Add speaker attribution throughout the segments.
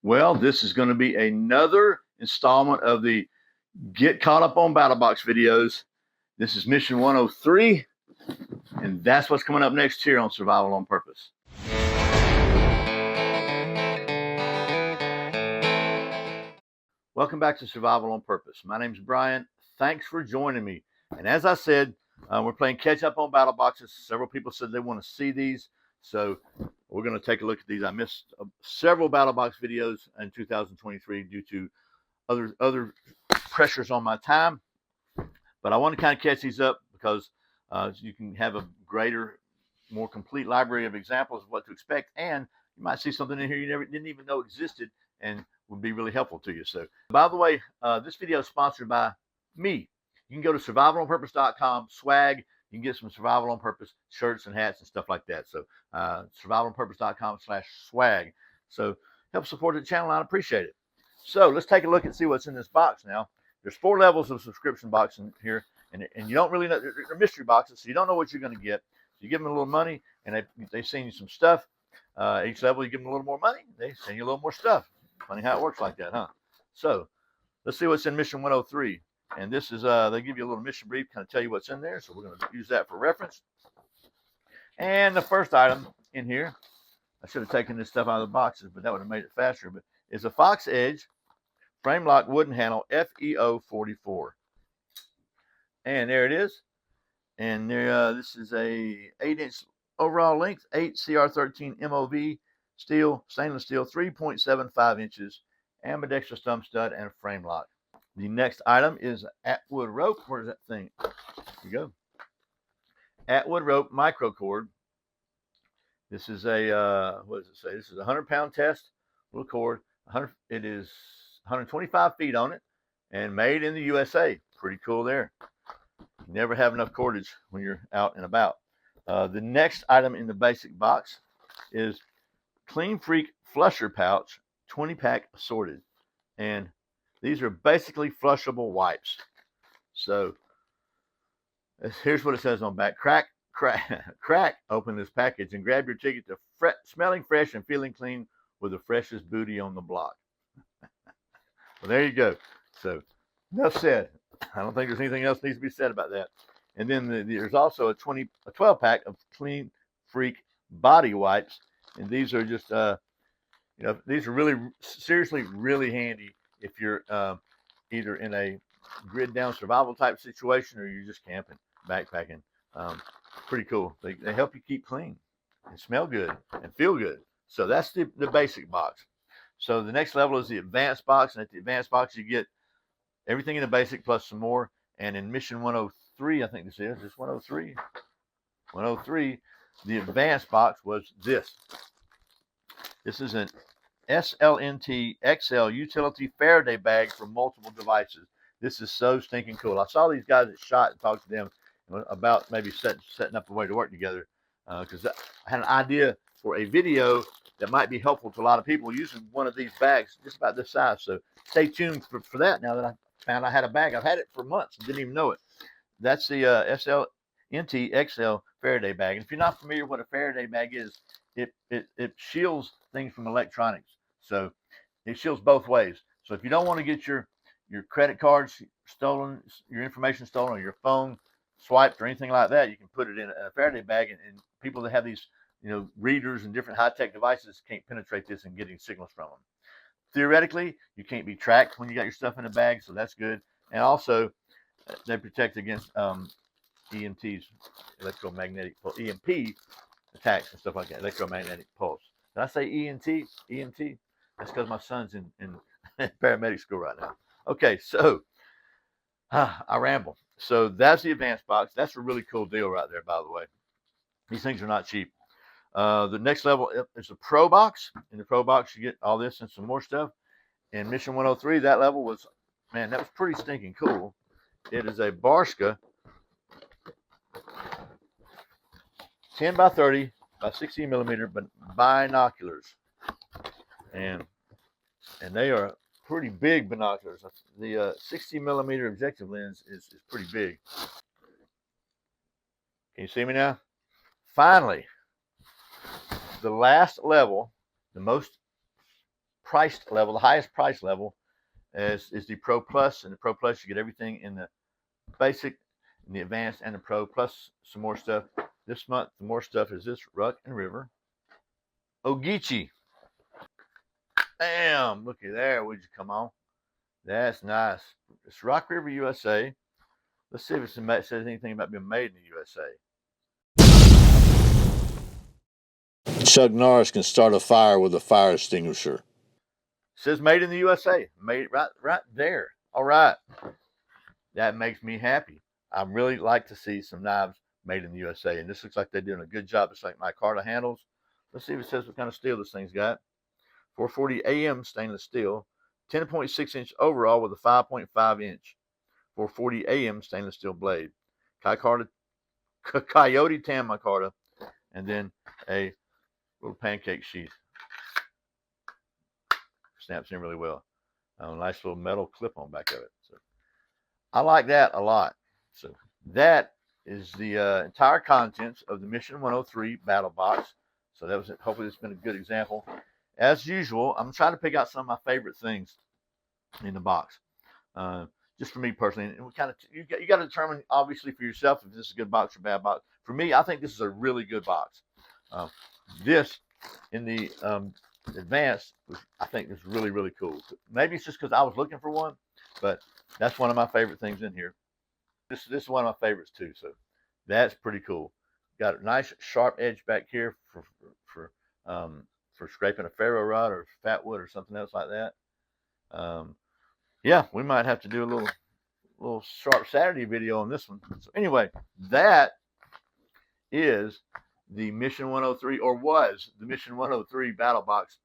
Speaker 1: Well, this is going to be another installment of the Get Caught Up on Battlebox videos. This is mission 103, and that's what's coming up next here on Survival on Purpose. Welcome back to Survival on Purpose. My name's Brian. Thanks for joining me. And as I said, we're playing catch up on battle boxes. Several people said they want to see these, so we're going to take a look at these. I missed several battle box videos in 2023 due to other pressures on my time, but I want to kind of catch these up because you can have a greater, more complete library of examples of what to expect, and you might see something in here you didn't even know existed and would be really helpful to you. So, by the way, this video is sponsored by me. You can go to survivalonpurpose.com, swag. You can get some Survival on Purpose shirts and hats and stuff like that. So, survivalonpurpose.com/swag. So, help support the channel. I'd appreciate it. So, let's take a look and see what's in this box now. There's 4 levels of subscription box in here, and you don't really know. They're mystery boxes, so you don't know what you're going to get. So you give them a little money, and they send you some stuff. Each level, you give them a little more money, they send you a little more stuff. Funny how it works like that, huh? So let's see what's in mission 103. And this is, they give you a little mission brief, kind of tell you what's in there. So we're going to use that for reference. And the first item in here, I should have taken this stuff out of the boxes, but that would have made it faster. But it's a Fox Edge frame lock wooden handle FEO 44. And there it is. And there, this is a 8-inch overall length, 8 CR13 MOV steel, stainless steel, 3.75 inches, ambidextrous thumb stud, and a frame lock. The next item is Atwood rope. Where's that thing? Here you go. Atwood rope micro cord. This is a, what does it say? This is a 100-pound test little cord. It is 125 feet on it and made in the USA. Pretty cool there. You never have enough cordage when you're out and about. The next item in the basic box is Clean Freak flusher pouch, 20-pack assorted. And these are basically flushable wipes. So here's what it says on back. Crack open this package and grab your ticket to smelling fresh and feeling clean with the freshest booty on the block. Well, there you go. So enough said. I don't think there's anything else needs to be said about that. And then there's also a 12-pack of Clean Freak body wipes. And these are just, these are really, seriously, really handy if you're either in a grid down survival type situation or you're just camping, backpacking. Pretty cool. They help you keep clean and smell good and feel good. So that's the basic box. So the next level is the advanced box. And at the advanced box, you get everything in the basic plus some more. And in mission 103, I think this is 103. 103. The advanced box was this. This is an SLNT XL utility Faraday bag for multiple devices. This is so stinking cool. I saw these guys at SHOT and talked to them about maybe setting up a way to work together because I had an idea for a video that might be helpful to a lot of people using one of these bags just about this size. So stay tuned for that now that I found I had a bag. I've had it for months and didn't even know it. That's the SLNT XL Faraday bag. And if you're not familiar with what a Faraday bag is, it shields things from electronics. So it shields both ways. So if you don't want to get your credit cards stolen, your information stolen, or your phone swiped or anything like that, you can put it in a Faraday bag, and people that have these readers and different high-tech devices can't penetrate this and getting signals from them. Theoretically, you can't be tracked when you got your stuff in a bag, so that's good. And also, they protect against EMTs, electromagnetic EMP attacks and stuff like that, electromagnetic pulse. Did I say EMT? That's because my son's in paramedic school right now. Okay, so I ramble. So that's the advanced box. That's a really cool deal right there, by the way. These things are not cheap. The next level is the Pro Box. In the Pro Box, you get all this and some more stuff. In Mission 103, that level was, man, that was pretty stinking cool. It is a Barska 10 by 30 by 60 millimeter binoculars. And they are pretty big binoculars. The 60 millimeter objective lens is pretty big. Can you see me now? Finally, the last level, the most price level, the highest price level is the Pro Plus. And the Pro Plus, you get everything in the basic, in the advanced, and the Pro, plus some more stuff. This month, the more stuff is this Ruck and River Ogeechee. Bam! Looky there, would you come on? That's nice. It's Rock River, USA. Let's see if it says anything about being made in the USA. Chuck Norris can start a fire with a fire extinguisher. It says made in the USA. Made right there. All right. That makes me happy. I really like to see some knives made in the USA. And this looks like they're doing a good job. It's like my Micarta handles. Let's see if it says what kind of steel this thing's got. 440 AM stainless steel. 10.6 inch overall with a 5.5 inch. 440 AM stainless steel blade. Coyote tan micarta. And then a little pancake sheath. Snaps in really well. A nice little metal clip on back of it. So I like that a lot. So that is the entire contents of the Mission 103 battle box. So that was it. Hopefully it's been a good example. As usual, I'm trying to pick out some of my favorite things in the box. Just for me personally, and we kind of you got to determine obviously for yourself if this is a good box or bad box. For me, I think this is a really good box. This in the advanced, I think is really, really cool. Maybe it's just because I was looking for one, but that's one of my favorite things in here. This is one of my favorites too. So that's pretty cool. Got a nice sharp edge back here for scraping a ferro rod or fat wood or something else like that. Yeah, we might have to do a little Sharp Saturday video on this one. So anyway, that is the Mission 103, or was the Mission 103 battle box.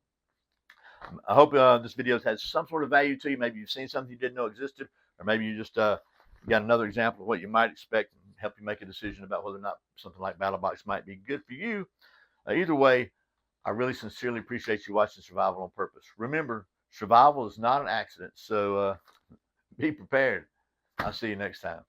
Speaker 1: I hope this video has had some sort of value to you. Maybe you've seen something you didn't know existed, or maybe you just got another example of what you might expect and help you make a decision about whether or not something like BattleBox might be good for you. Either way, I really sincerely appreciate you watching Survival on Purpose. Remember, survival is not an accident, so be prepared. I'll see you next time.